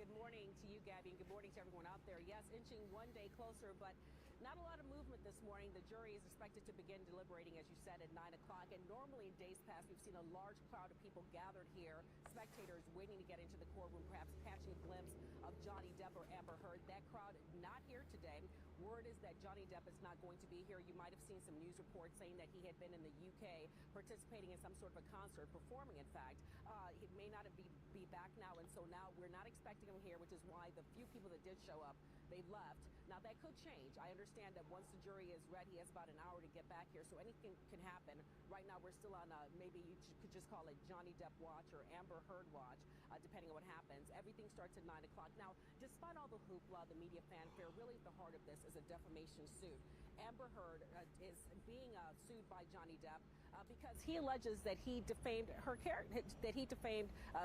Good morning to you, Gabby, and good morning to everyone out there. Yes, inching one day closer, but not a lot of movement this morning. The jury is expected to begin deliberating, as you said, at 9 o'clock. And normally in days past, we've seen a large crowd of people gathered here, spectators waiting to get into the courtroom, perhaps catching a glimpse of Johnny Depp or Amber Heard. That crowd not here today. Word is that Johnny Depp is not going to be here. You might have seen some news reports saying that he had been in the UK participating in some sort of a concert, performing, in fact. He may not be back now, and so now we're not expecting him here, which is why the few people that did show up, they left. Now, that could change. I understand that once the jury is ready, he has about an hour to get back here, so anything can happen. Right now, we're still on maybe you could just call it Johnny Depp watch or Amber Heard watch, depending on what happens. Everything starts at 9 o'clock. Now, despite all the hoopla, the media fanfare, really at the heart of this is a defamation suit. Amber Heard is being sued by Johnny Depp because he alleges that he defamed her character,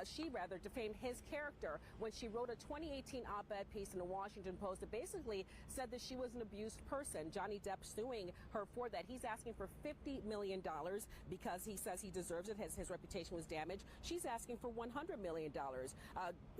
she defamed his character when she wrote a 2018 op-ed piece in the Washington Post that basically said that she was an abused person. Johnny Depp suing her for that. He's asking for $50 million because he says he deserves it. His reputation was damaged. She's asking for $100 million.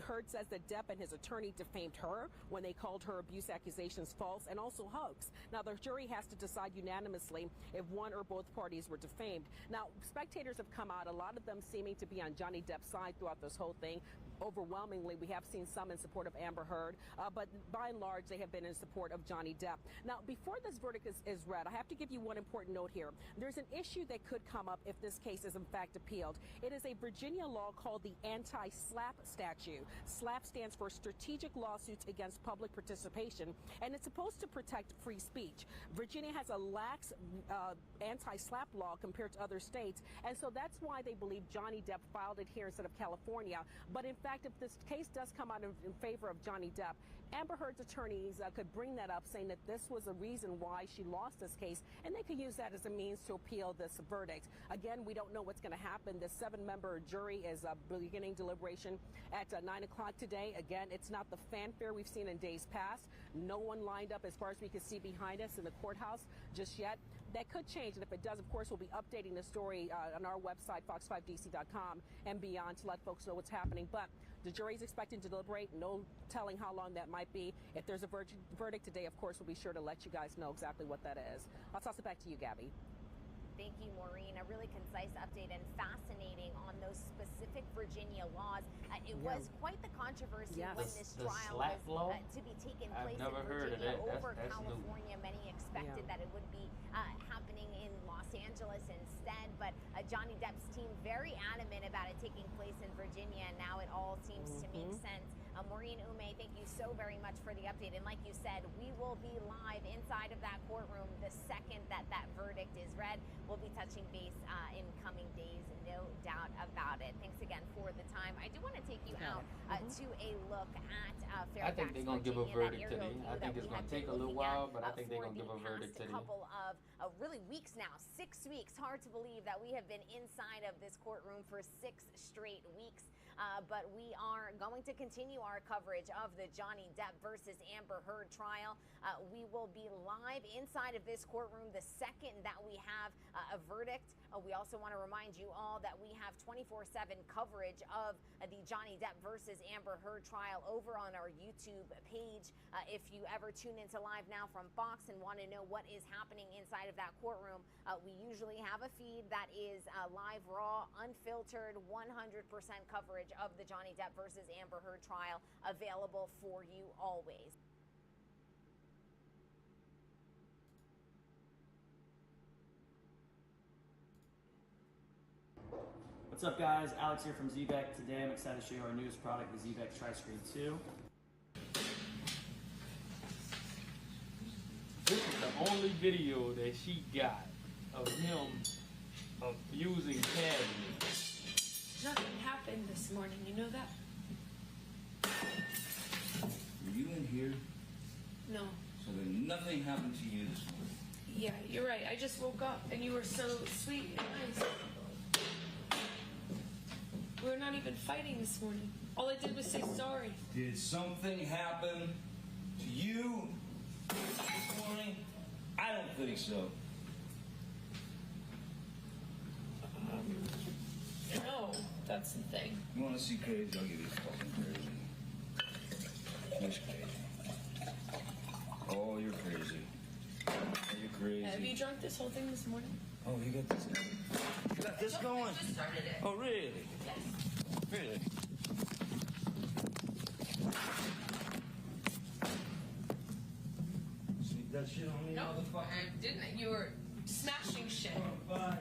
Heard says that Depp and his attorney defamed her when they called her abuse accusations false and also hoax. Now, the jury has to decide unanimously if one or both parties were defamed. Now, spectators have come out, a lot of them seeming to be on Johnny Depp's side throughout this whole thing. Overwhelmingly, we have seen some in support of Amber Heard, but by and large, they have been in support of Johnny Depp. Now, before this verdict is read, I have to give you one important note here. There's an issue that could come up if this case is in fact appealed. It is a Virginia law called the anti-SLAPP statute. SLAPP stands for Strategic Lawsuits Against Public Participation, and it's supposed to protect free speech. Virginia has a lax anti-SLAPP law compared to other states, and so that's why they believe Johnny Depp filed it here instead of California. But in fact, if this case does come out in favor of Johnny Depp, Amber Heard's attorneys could bring that up, saying that this was a reason why she lost this case, and they could use that as a means to appeal this verdict. Again, we don't know what's going to happen. The 7-member jury is beginning deliberation at 9 o'clock today. Again, it's not the fanfare we've seen in days past. No one lined up as far as we can see behind us in the courthouse just yet. That could change, and if it does, of course, we'll be updating the story on our website, fox5dc.com, and beyond to let folks know what's happening. But the jury's expecting to deliberate. No telling how long that might be. If there's a verdict today, of course, we'll be sure to let you guys know exactly what that is. I'll toss it back to you, Gabby. Thank you, Maureen. A really concise update and fascinating on those specific Virginia laws. It was quite the controversy when this trial was to be taken place in Virginia over California. Many expected that it would be happening in Los Angeles instead, but Johnny Depp's team very adamant about it taking place in Virginia, and now it all seems to make sense. Maureen Ume, thank you so very much for the update. And like you said, we will be live inside of that courtroom the second that verdict is read. We'll be touching base in coming days, no doubt about it. Thanks again for the time. I do want to take you out to a look at Fairfax, I think they're going to give a verdict today. I think it's going to take a little while, but I think they're going to give a verdict today. A couple of really weeks now, 6 weeks. Hard to believe that we have been inside of this courtroom for 6 straight weeks. But we are going to continue our coverage of the Johnny Depp versus Amber Heard trial. We will be live inside of this courtroom the second that we have a verdict. We also want to remind you all that we have 24/7 coverage of the Johnny Depp versus Amber Heard trial over on our YouTube page. If you ever tune into Live Now from Fox and want to know what is happening inside of that courtroom, we usually have a feed that is live, raw, unfiltered, 100% coverage of the Johnny Depp versus Amber Heard trial available for you always. What's up, guys? Alex here from ZBEC. Today I'm excited to show you our newest product, the ZBEC Tri-Screen 2. This is the only video that she got of him abusing Caddy. Nothing happened this morning, you know that? Were you in here? No. So then nothing happened to you this morning? Yeah, you're right. I just woke up and you were so sweet and nice. We were not even fighting this morning. All I did was say sorry. Did something happen to you this morning? I don't think so. No, that's the thing. You want to see crazy? I'll give you fucking crazy. That's crazy. Oh, you're crazy. You're crazy. Have you drunk this whole thing this morning? Oh, you got this going. You got this going? I just started it. Oh, really? Yes. Really? Sneak that shit on me, No, motherfucker. I didn't. You were smashing shit. Oh, bye.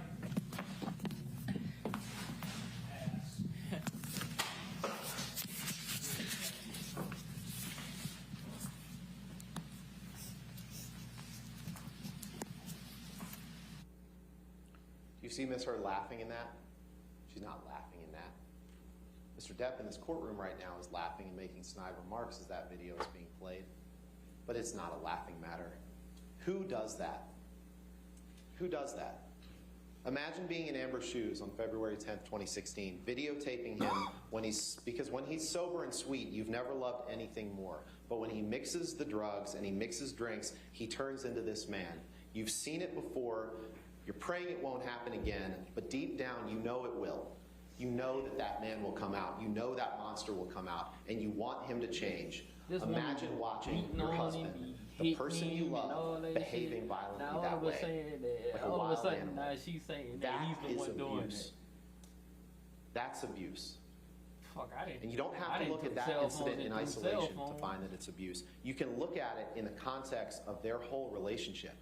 You see Miss Heard laughing in that? She's not laughing in that. Mr. Depp in this courtroom right now is laughing and making snide remarks as that video is being played. But it's not a laughing matter. Who does that? Who does that? Imagine being in Amber's shoes on February 10th, 2016, videotaping him because when he's sober and sweet, you've never loved anything more. But when he mixes the drugs and he mixes drinks, he turns into this man. You've seen it before. You're praying it won't happen again, but deep down you know it will. You know that that man will come out. You know that monster will come out, and you want him to change. Imagine watching your husband, the person you love, behaving violently that way. Like a wild animal. Now she's saying that That he's the is one doing abuse. it. That's abuse. Fuck, I didn't. And you don't I have to didn't look do at that cell incident phones in and do cell isolation to phones. find that it's abuse. You can look at it in the context of their whole relationship.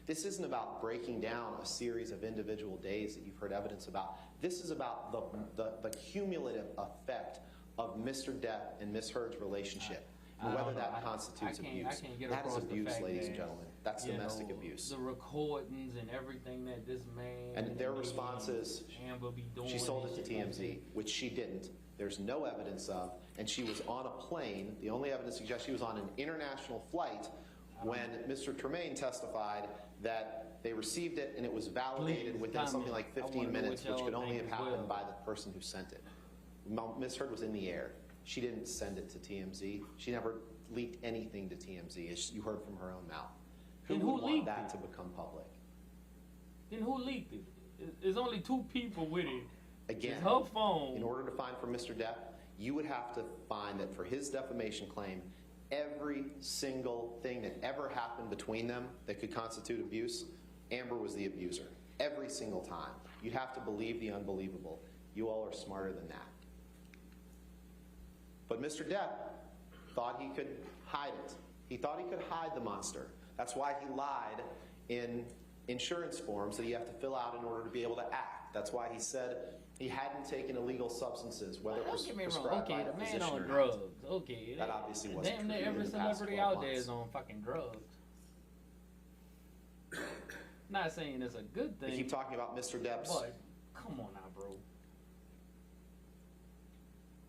This isn't about breaking down a series of individual days that you've heard evidence about. This is about the cumulative effect of Mr. Depp and Miss Heard's relationship, and whether that constitutes abuse. That is abuse, ladies and gentlemen. That's domestic abuse. The recordings and everything that this man And their response is, Amber be doing. she sold and it to shit like TMZ, that. which she didn't. There's no evidence of, and she was on a plane. The only evidence suggests she was on an international flight when Mr. Tremaine testified that they received it and it was validated Please within something comment. like I 15 wanna know minutes, what which could y'all only have think as happened well. by the person who sent it. Miss Heard was in the air. She didn't send it to TMZ. She never leaked anything to TMZ, as you heard from her own mouth. Then Who who would want leaked that it? to become public? Then who leaked it? There's only two people with it. Again, It's her phone. in order to find for Mr. Depp, you would have to find that for his defamation claim, every single thing that ever happened between them that could constitute abuse, Amber was the abuser. Every single time. You'd have to believe the unbelievable. You all are smarter than that. But Mr. Depp thought he could hide it. He thought he could hide the monster. That's why he lied in insurance forms that you have to fill out in order to be able to act. That's why he said he hadn't taken illegal substances, whether Don't get me wrong. prescribed Okay, by a the man physician on or drugs. not. Okay, That obviously wasn't damn true near in every the past celebrity 12 out there months. is on fucking drugs. Not saying it's a good thing. We keep talking about Mr. Depp's But come on now, bro.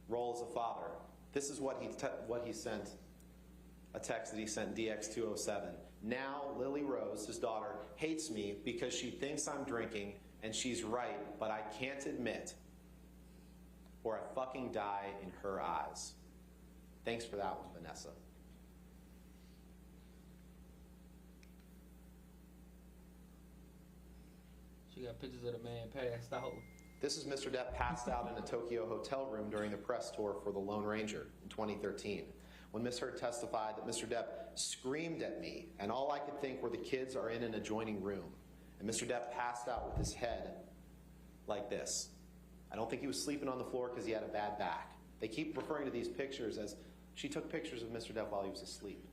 role as a father. This is what he sent, a text that he sent DX207. Now Lily Rose, his daughter, hates me because she thinks I'm drinking, and she's right, but I can't admit, or I fucking die in her eyes. Thanks for that one, Vanessa. She got pictures of the man passed out. This is Mr. Depp passed out in a Tokyo hotel room during the press tour for The Lone Ranger in 2013. When Miss Heard testified that Mr. Depp screamed at me, and all I could think were the kids are in an adjoining room. And Mr. Depp passed out with his head like this. I don't think he was sleeping on the floor because he had a bad back. They keep referring to these pictures as she took pictures of Mr. Depp while he was asleep.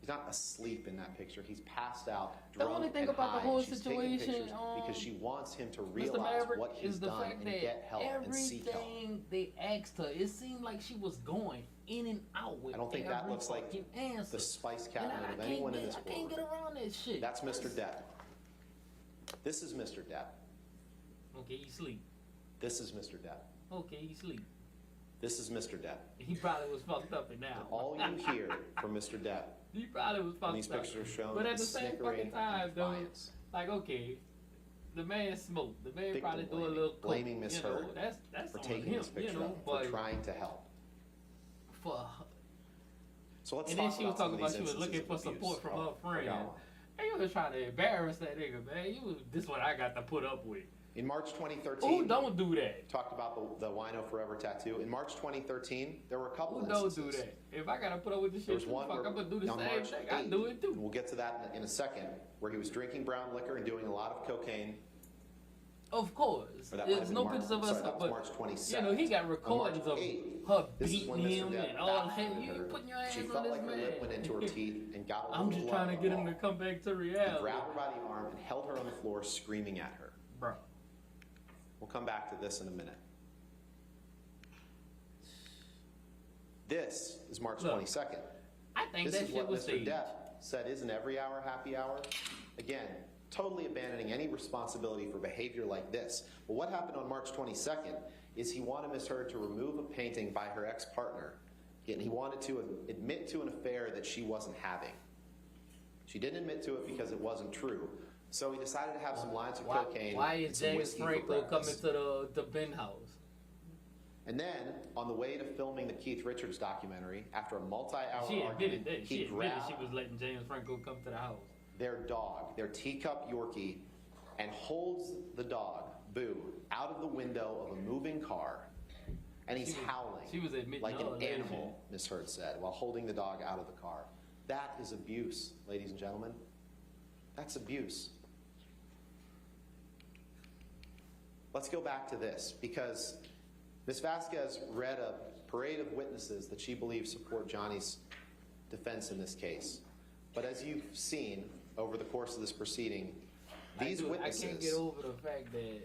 He's not asleep in that picture. He's passed out, The drunk only thing and about the high. whole She's taking situation, pictures because she wants him to Mr. realize Maverick, what he's is the done fact and that get help and seek help. everything they asked her, it seemed like she was going in and out with I don't think that every looks like fucking answer. the spice And cabinet I of can't anyone in get- this I can't get courtroom. around that shit. That's Mr. Depp. This is Mr. Depp. Okay, you sleep. This is Mr. Depp. Okay, you sleep. This is Mr. Depp. He probably was fucked up and now. All you hear from Mr. Depp He probably was fucked when these up. pictures are shown But at the is same snickering fucking time, and though, defiance. like, okay, the man smoked. The man Victim probably do a blaming. little coke, Blaming Miss you know, Heard That's for on taking him, this picture you know, up, for but trying to help. for So let's and talk then she was about some talking of about these she was looking instances for of support abuse. from her Oh, friend. forgot one. And you was trying to embarrass that nigga, man. This what I got to put up with. In March 2013, Who don't do that? talked about the Wino Forever tattoo. In March 2013, there were a couple Who don't instances. do that? If I gotta put up with this There shit, was one fuck, where, I'm gonna do the on same March thing. I 8th, do it too. and we'll get to that in a second, where he was drinking brown liquor and doing a lot of cocaine. Of course. Or that might have There's been no March- pictures of us, sorry, that was but March 22nd. you know, he got On recordings March of 8th, her this is beating when Mr. him Depp and all that. backhanded You her. putting your She hands felt on like this her man. lip went into her teeth and got a I'm little just blood trying to on get the him to wall. come back to He reality. grabbed her by the arm and held her on the floor, screaming at her. Bro. We'll come back to this in a minute. This is March Look, 22nd. I think This that is shit what was Mr. staged. Depp said isn't every hour happy hour. Again, totally abandoning any responsibility for behavior like this. But what happened on March 22nd is he wanted Ms. Heard to remove a painting by her ex-partner, and he wanted to admit to an affair that she wasn't having. She didn't admit to it because it wasn't true. So he decided to have some lines of cocaine Why and is some James whiskey for Franco coming breakfast. to the Ben house? And then, on the way to filming the Keith Richards documentary, after a multi-hour She argument, admitted that. he She admitted grabbed she was letting James Franco come to the house. their dog, their teacup Yorkie, and holds the dog, Boo, out of the window of a moving car. And he's howling she was admitting like all an that animal, Miss Heard said, while holding the dog out of the car. That is abuse, ladies and gentlemen. That's abuse. Let's go back to this, because Ms. Vasquez read a parade of witnesses that she believes support Johnny's defense in this case. But as you've seen over the course of this proceeding, these witnesses, I can't get over the fact that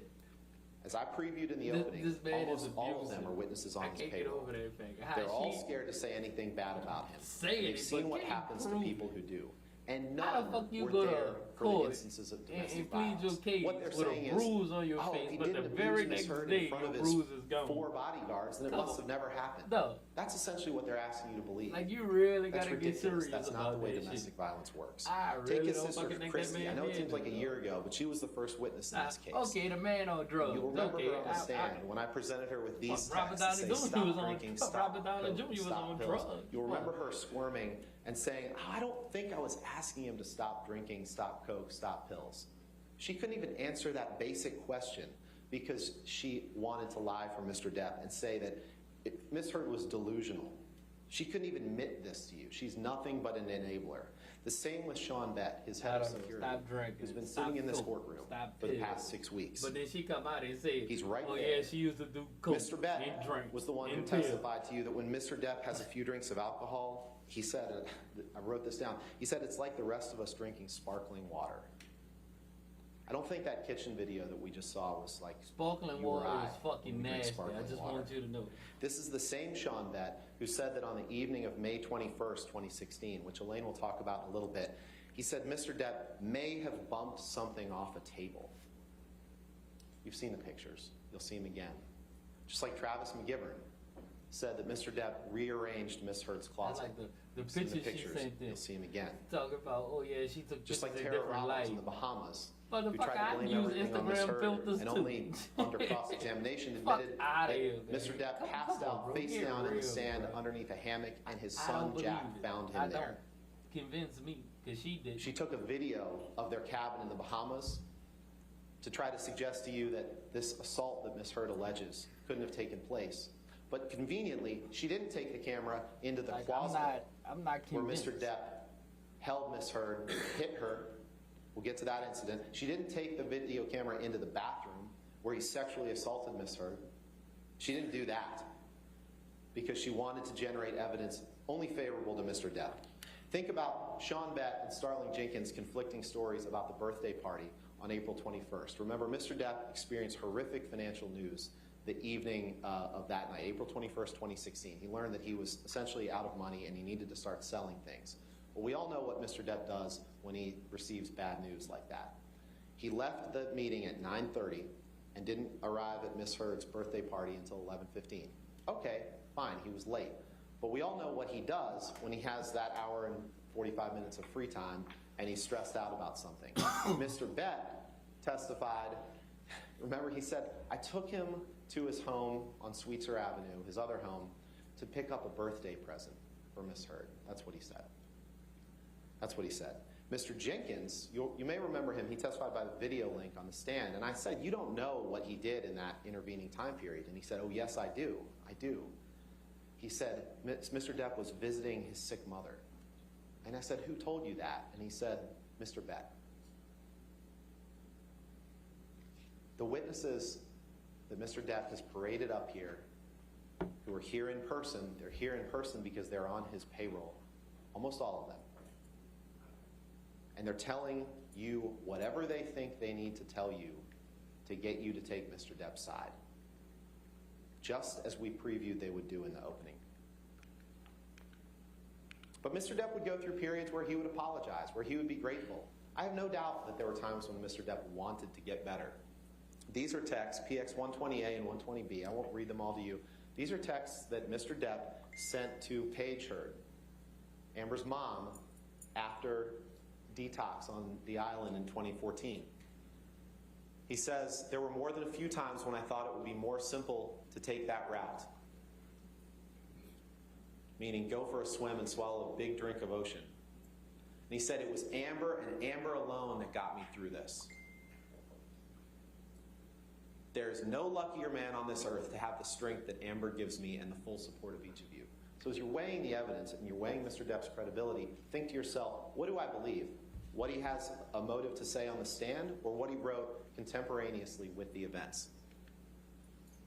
as I previewed in the this opening, man almost is all of abusive. them are witnesses on I his can't get payroll. over that fact. How They're all she- scared to say anything bad about him. Say And it, they've seen but what can't happens to prove people who do. And How the none fuck you were go to there for the court instances of domestic and plead your violence. case What they're with saying a is, bruise on your oh, face, he but the didn't very abuse Ms. next Heard day in front your of his bruise is gone. 4 bodyguards, then it Come must on. have never happened. No. That's essentially what they're asking you to believe. Like, you really That's gotta get ridiculous. serious That's about not the way that domestic shit. violence works. I Take really his don't sister fucking think that Christy. man I know it did seems like a it, year ago, but she was the first witness in this case. Okay, the man on drugs. You'll remember okay, her on the stand when I presented her with these Robert texts Downey that say, Jr. was stop on- drinking, Robert stop Downey pills, Jr. was stop on pills. drugs. You'll remember What? her squirming and saying, oh, I don't think I was asking him to stop drinking, stop coke, stop pills. She couldn't even answer that basic question because she wanted to lie for Mr. Depp and say that Ms. Heard was delusional. She couldn't even admit this to you. She's nothing but an enabler. The same with Sean Bett, his head of security, Stop drinking. who's been Stop sitting in this coke, courtroom stop for the pills. past 6 weeks. But then she come out and say, He's right oh there. yeah, she used to do coke Mr. Bett and drink was the one who and pills. testified to you that when Mr. Depp has a few drinks of alcohol, he said, I wrote this down, he said it's like the rest of us drinking sparkling water. I don't think that kitchen video that we just saw was like Sparkling you or water I is fucking when we drink nasty. sparkling I just water. want you to know. This is the same Sean Bett who said that on the evening of May 21st, 2016, which Elaine will talk about in a little bit, he said Mr. Depp may have bumped something off a table. You've seen the pictures. You'll see him again. Just like Travis McGivern said that Mr. Depp rearranged Miss Heard's I closet. like the You've seen pictures she pictures. sent You'll in. see him again. Talking about, oh yeah, she took Just pictures like in Tara different Robbins lights. in the Bahamas, who Motherfucker, tried to I blame use everything on Miss Instagram Heard filters and too. only under cross-examination Fuck admitted outta that here, man. Mr. Depp Come passed on, out bro. face Get down in the real, sand bro. underneath a hammock, and his I son don't believe Jack it. found him I there. don't. Convince me, because she did. She took a video of their cabin in the Bahamas to try to suggest to you that this assault that Miss Heard alleges couldn't have taken place. But conveniently, she didn't take the camera into the Like, closet I'm not where convinced. Mr. Depp held Miss Heard, hit her. We'll get to that incident. She didn't take the video camera into the bathroom where he sexually assaulted Miss Heard. She didn't do that because she wanted to generate evidence only favorable to Mr. Depp. Think about Sean Bett and Starling Jenkins' conflicting stories about the birthday party on April 21st. Remember, Mr. Depp experienced horrific financial news the evening of that night, April 21st, 2016. He learned that he was essentially out of money and he needed to start selling things. Well, we all know what Mr. Depp does when he receives bad news like that. He left the meeting at 9:30 and didn't arrive at Miss Heard's birthday party until 11:15. Okay, fine, he was late. But we all know what he does when he has that hour and 45 minutes of free time and he's stressed out about something. Mr. Bett testified, remember he said, I took him to his home on Sweetser Avenue, his other home, to pick up a birthday present for Miss Heard. That's what he said. That's what he said. Mr. Jenkins, you may remember him, he testified by the video link on the stand, and I said, you don't know what he did in that intervening time period. And he said, oh yes, I do. He said, Mr. Depp was visiting his sick mother. And I said, who told you that? And he said, Mr. Beck. The witnesses that Mr. Depp has paraded up here, who are here in person, they're here in person because they're on his payroll. Almost all of them. And they're telling you whatever they think they need to tell you to get you to take Mr. Depp's side. Just as we previewed they would do in the opening. But Mr. Depp would go through periods where he would apologize, where he would be grateful. I have no doubt that there were times when Mr. Depp wanted to get better. These are texts, PX 120A and 120B. I won't read them all to you. These are texts that Mr. Depp sent to Paige Heard, Amber's mom, after detox on the island in 2014. He says, there were more than a few times when I thought it would be more simple to take that route. Meaning go for a swim and swallow a big drink of ocean. And he said it was Amber and Amber alone that got me through this. There's no luckier man on this earth to have the strength that Amber gives me and the full support of each of you. So as you're weighing the evidence and you're weighing Mr. Depp's credibility, think to yourself, what do I believe? What he has a motive to say on the stand, or what he wrote contemporaneously with the events?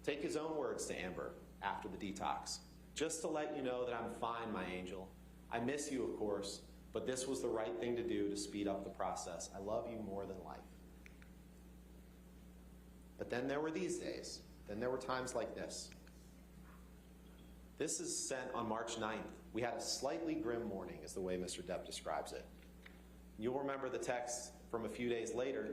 Take his own words to Amber after the detox. Just to let you know that I'm fine, my angel. I miss you, of course, but this was the right thing to do to speed up the process. I love you more than life. But then there were these days. Then there were times like this. This is sent on March 9th. We had a slightly grim morning, is the way Mr. Depp describes it. You'll remember the text from a few days later.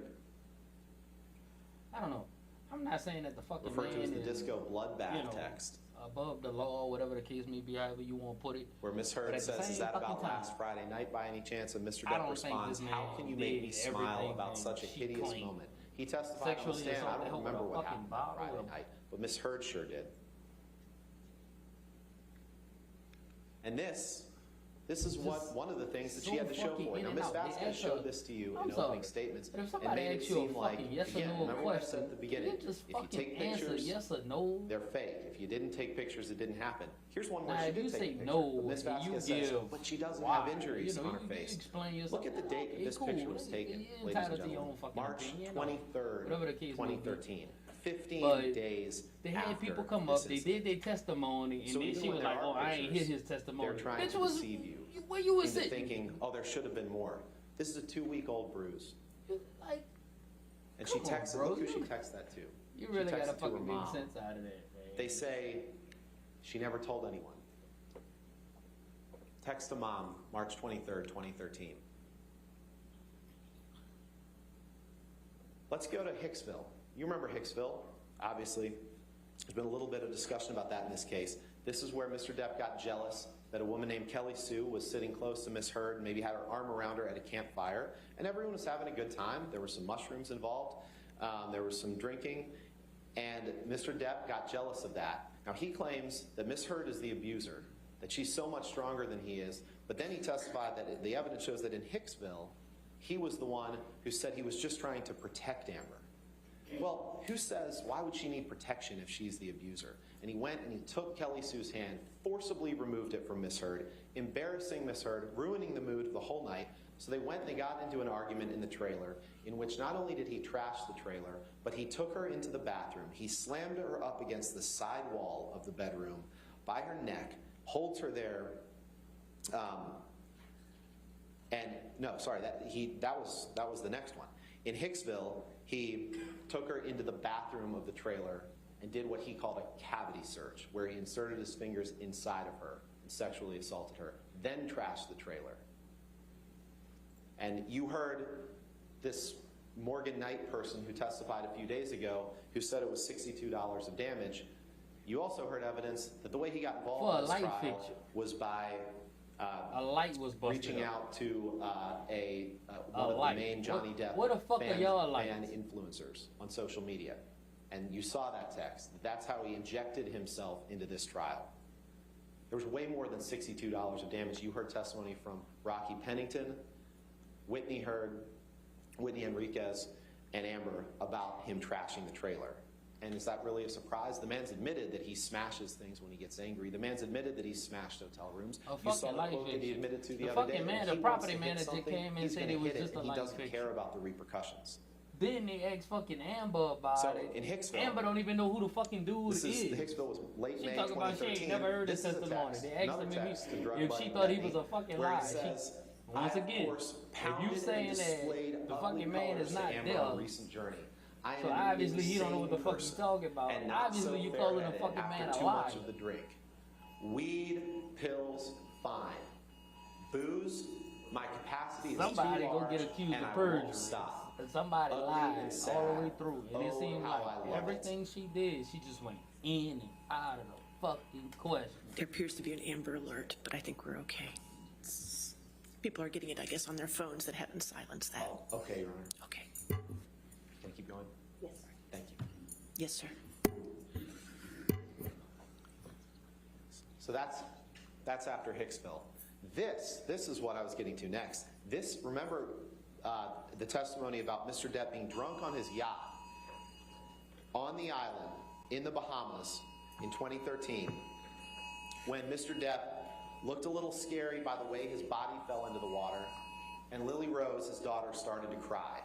I don't know. I'm not saying that the fucking referred to man as the is, disco bloodbath text. Above the law, whatever the case may be, however you want to put it. Where Miss Heard says, is that about last Friday night by any chance? And Mr. Depp responds, how can you make me smile about such a hideous moment? He testified on the stand, I don't remember what happened on Friday night, but Miss Heard sure did. And this is one of the things that she had to show for. Now, Ms. Vasquez showed this to you in opening statements and made it seem like, again, remember what I said at the beginning, if you take pictures, yes or no, they're fake. If you didn't take pictures, it didn't happen. Here's one where now, she if did you take say a picture. no, But Ms. Vasquez says, but she doesn't have injuries on her face. Look at the date that this picture was taken, ladies and gentlemen. March 23rd, 2013. 15 days they had after people come up, they did their testimony, and so then she was like, oh, I ain't hear his testimony. They're trying Bitch to deceive you where you was into sitting? thinking, oh, there should have been more. This is a 2-week-old bruise. Like, and she texted, bro, look who she texted that to. You really gotta to her fucking make mom. sense out of that, man. They say she never told anyone. Text to mom, March 23rd, 2013. Let's go to Hicksville. You remember Hicksville? Obviously, there's been a little bit of discussion about that in this case. This is where Mr. Depp got jealous that a woman named Kelly Sue was sitting close to Miss Heard and maybe had her arm around her at a campfire, and everyone was having a good time. There were some mushrooms involved. There was some drinking, and Mr. Depp got jealous of that. Now, he claims that Miss Heard is the abuser, that she's so much stronger than he is, but then he testified that the evidence shows that in Hicksville, he was the one who said he was just trying to protect Amber. Well, who says, why would she need protection if she's the abuser? And he went and he took Kelly Sue's hand, forcibly removed it from Miss Heard, embarrassing Miss Heard, ruining the mood of the whole night. So they went and they got into an argument in the trailer, in which not only did he trash the trailer, but he took her into the bathroom. He slammed her up against the side wall of the bedroom by her neck, holds her there, that was the next one. In Hicksville, he took her into the bathroom of the trailer and did what he called a cavity search, where he inserted his fingers inside of her and sexually assaulted her, then trashed the trailer. And you heard this Morgan Knight person who testified a few days ago who said it was $62 of damage. You also heard evidence that the way he got involved in this trial was by a light was busted reaching up. out to one of the main Johnny Depp what the fuck are y'all like? fan influencers on social media. And you saw that text. That's how he injected himself into this trial. There was way more than $62 of damage. You heard testimony from Rocky Pennington, Whitney Enriquez, and Amber about him trashing the trailer. And is that really a surprise? The man's admitted that he smashes things when he gets angry. The man's admitted that he's smashed hotel rooms. A You saw fucking the life quote that he issue. admitted to the The other day. fucking man, When the he property wants to hit manager something, came and he's said gonna it was hit just a and life he doesn't fiction. care about the repercussions. Then they asked fucking Amber about So it. in Hicksville, Amber don't even know who the fucking dude the Hicksville was late She May talk about she 2013. ain't never heard This this is a testimony. text, They asked another him text to drug if buddy she thought he Benny, was a fucking where he lie. says, Once I, of again, course, if pounded you saying and that displayed the ugly fucking man colors is to not Amber there, on a recent journey. I am so obviously he don't know what the same fuck he's person talking about. and not Obviously so you calling a fair-headed fucking after man a too lie. much of the drink. Weed, pills, fine. Booze, my capacity is Somebody too go large, get accused and of I perjury. won't stop. And somebody Ugly lied and sad. all the way through. And it Oh, seemed how like I love everything she did, she just went in and out of the fucking question. There appears to be an Amber Alert, but I think we're okay. People are getting it, I guess, on their phones that haven't silenced that. Oh, okay, Your Honor. Okay. Can I keep going? Yes. Thank you. Yes, sir. So that's after Hicksville. This is what I was getting to next. This, remember the testimony about Mr. Depp being drunk on his yacht on the island in the Bahamas in 2013 when Mr. Depp looked a little scary by the way his body fell into the water, and Lily Rose, his daughter, started to cry.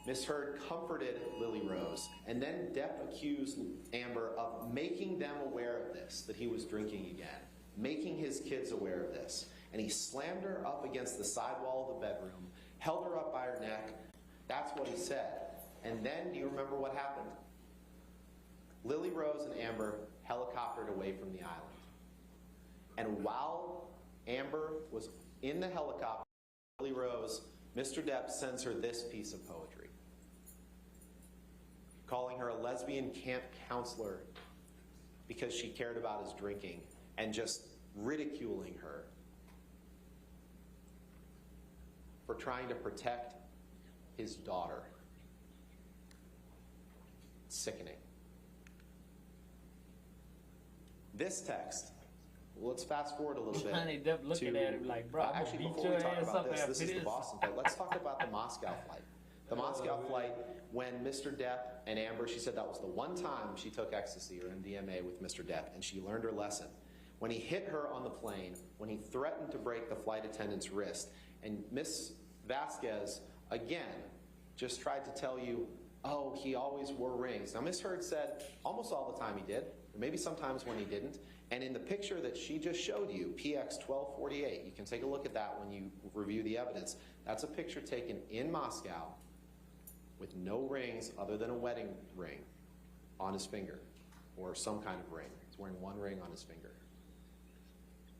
Miss Heard comforted Lily Rose, and then Depp accused Amber of making them aware of this, that he was drinking again, making his kids aware of this. And he slammed her up against the side wall of the bedroom, held her up by her neck. That's what he said. And then, do you remember what happened? Lily Rose and Amber helicoptered away from the island. And while Amber was in the helicopter, Lily Rose, Mr. Depp sends her this piece of poetry, calling her a lesbian camp counselor because she cared about his drinking, and just ridiculing her for trying to protect his daughter. Sickening. This text, let's fast forward a little bit. Johnny Depp looking at him like, bro, I'm gonna actually, beat before your we talk ass about up this, after this is the this. Boston flight. Let's talk about the Moscow flight. The Moscow flight, when Mr. Depp and Amber, she said that was the one time she took ecstasy or MDMA with Mr. Depp, and she learned her lesson. When he hit her on the plane, when he threatened to break the flight attendant's wrist, and Miss Vasquez, again, just tried to tell you, oh, he always wore rings. Now, Miss Heard said almost all the time he did, or maybe sometimes when he didn't. And in the picture that she just showed you, PX 1248, you can take a look at that when you review the evidence. That's a picture taken in Moscow with no rings other than a wedding ring on his finger, or some kind of ring. He's wearing one ring on his finger.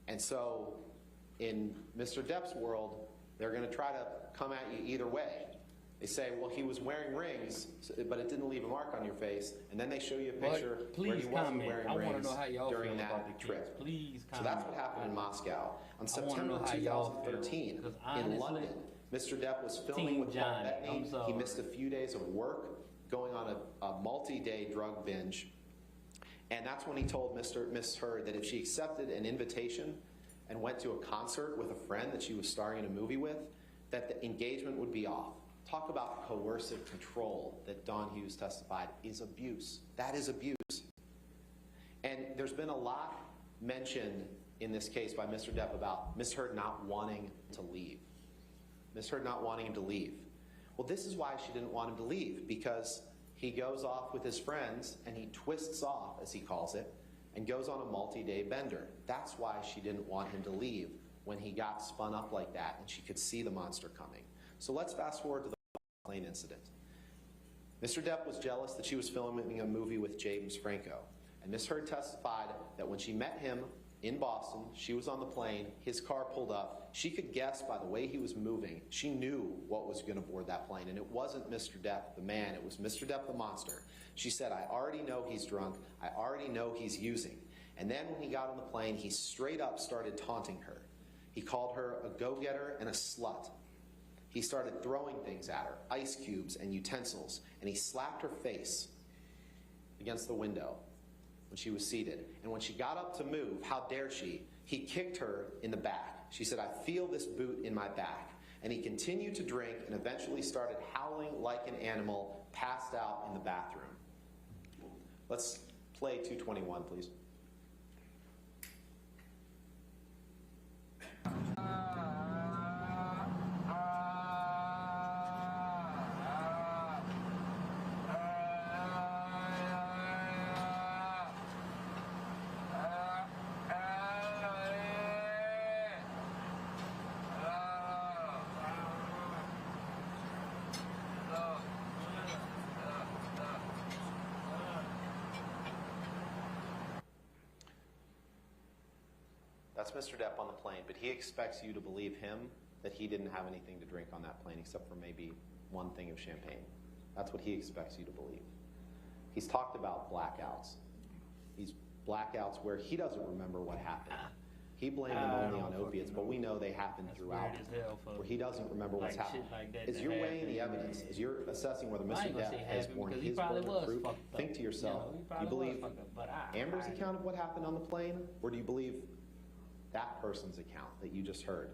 And so in Mr. Depp's world, they're going to try to come at you either way. They say, well, he was wearing rings, but it didn't leave a mark on your face. And then they show you a picture where he wasn't wearing rings during that trip. Please So comment. that's what happened in Moscow. On I wanna September know how y'all feel, 2013, 'cause in honestly, London, Mr. Depp was filming Team with Paul Johnny, I'm Bettany. He sorry. missed a few days of work, going on a multi-day drug binge. And that's when he told Miss Heard that if she accepted an invitation and went to a concert with a friend that she was starring in a movie with, that the engagement would be off. Talk about coercive control that Don Hughes testified is abuse. That is abuse. And there's been a lot mentioned in this case by Mr. Depp about Miss Heard not wanting to leave. Miss Heard not wanting him to leave. Well, this is why she didn't want him to leave, because he goes off with his friends and he twists off, as he calls it, and goes on a multi-day bender. That's why she didn't want him to leave when he got spun up like that and she could see the monster coming. So let's fast forward to the plane incident. Mr. Depp was jealous that she was filming a movie with James Franco. And Miss Heard testified that when she met him in Boston, she was on the plane, his car pulled up. She could guess by the way he was moving. She knew what was going to board that plane. And it wasn't Mr. Depp, the man. It was Mr. Depp, the monster. She said, I already know he's drunk. I already know he's using. And then when he got on the plane, he straight up started taunting her. He called her a go-getter and a slut. He started throwing things at her, ice cubes and utensils, and he slapped her face against the window when she was seated. And when she got up to move, how dare she, he kicked her in the back. She said, I feel this boot in my back. And he continued to drink and eventually started howling like an animal, passed out in the bathroom. Let's play 221, please. That's Mr. Depp on the plane, but he expects you to believe him that he didn't have anything to drink on that plane except for maybe one thing of champagne. That's what he expects you to believe. He's talked about blackouts. These blackouts where he doesn't remember what happened. He blamed them only on opiates, but we know they happen throughout. Where he doesn't remember what's happened. As you're weighing the evidence, as you're assessing whether Mr. Depp has borne his burden of proof, think to yourself, do you believe Amber's account of what happened on the plane, or do you believe that person's account that you just heard?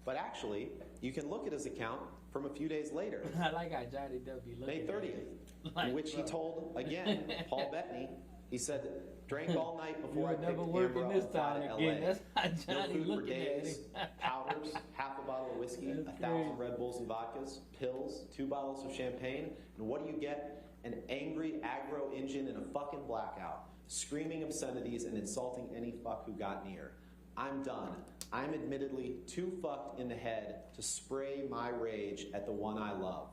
But actually, you can look at his account from a few days later. I like how Johnny Depp be looking May 30th, in which he told, again, Paul Bettany, he said, drank all night before I picked Amber up and fly to LA. That's how Johnny No food for looking at days, him. powders, half a bottle of whiskey, That's 1,000 Red Bulls and vodkas, pills, 2 bottles of champagne, and what do you get? An angry aggro engine in a fucking blackout, screaming obscenities and insulting any fuck who got near. I'm done. I'm admittedly too fucked in the head to spray my rage at the one I love.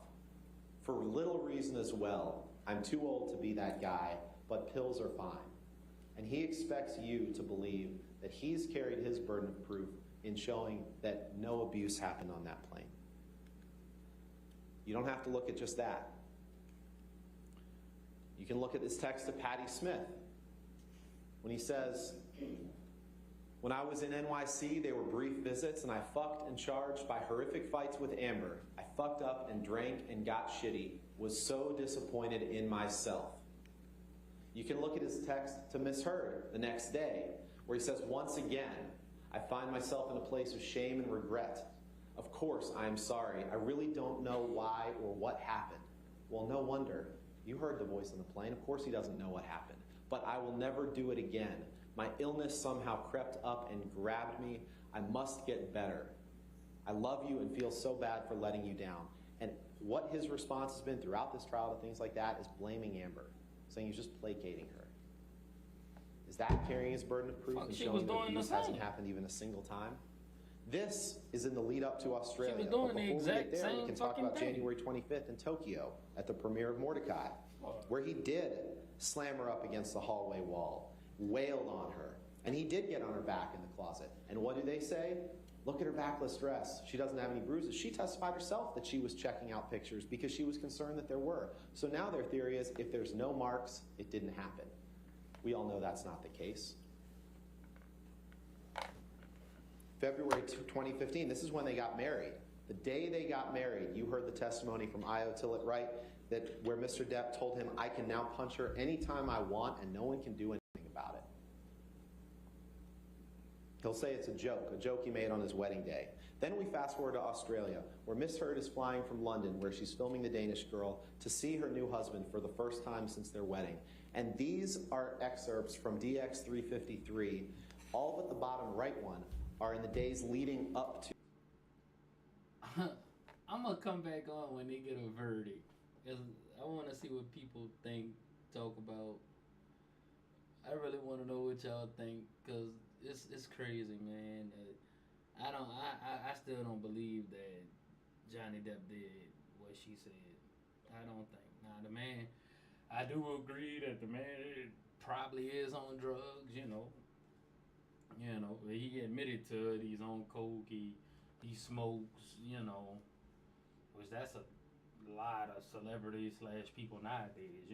For little reason as well, I'm too old to be that guy, but pills are fine. And he expects you to believe that he's carried his burden of proof in showing that no abuse happened on that plane. You don't have to look at just that. You can look at this text to Patti Smith when he says, when I was in NYC, they were brief visits, and I fucked and charged by horrific fights with Amber. I fucked up and drank and got shitty, was so disappointed in myself. You can look at his text to Miss Heard the next day, where he says, once again, I find myself in a place of shame and regret. Of course, I am sorry. I really don't know why or what happened. Well, no wonder. You heard the voice on the plane. Of course he doesn't know what happened. But I will never do it again. My illness somehow crept up and grabbed me. I must get better. I love you and feel so bad for letting you down. And what his response has been throughout this trial to things like that is blaming Amber, saying he's just placating her. Is that carrying his burden of proof and showing that abuse hasn't happened even a single time? This is in the lead up to Australia. But before we get there, we can talk about January 25th in Tokyo at the premiere of Mordecai, where he did slam her up against the hallway wall, wailed on her, and he did get on her back in the closet. And what do they say? Look at her backless dress. She doesn't have any bruises. She testified herself that she was checking out pictures because she was concerned that there were. So now their theory is if there's no marks, it didn't happen. We all know that's not the case. February 2015, this is when they got married. The day they got married, you heard the testimony from Io Tillett Wright that where Mr. Depp told him, I can now punch her anytime I want and no one can do anything about it. He'll say it's a joke he made on his wedding day. Then we fast forward to Australia, where Miss Heard is flying from London, where she's filming The Danish Girl, to see her new husband for the first time since their wedding. And these are excerpts from DX353. All but the bottom right one are in the days leading up to. I'm going to come back on when they get a verdict. I want to see what people think, talk about. I really want to know what y'all think, because it's crazy, man. I still don't believe that Johnny Depp did what she said. I don't think. Now, the man, I do agree that the man probably is on drugs, you know. He admitted to it. He's on coke. He smokes, which that's a lot of celebrities / people nowadays,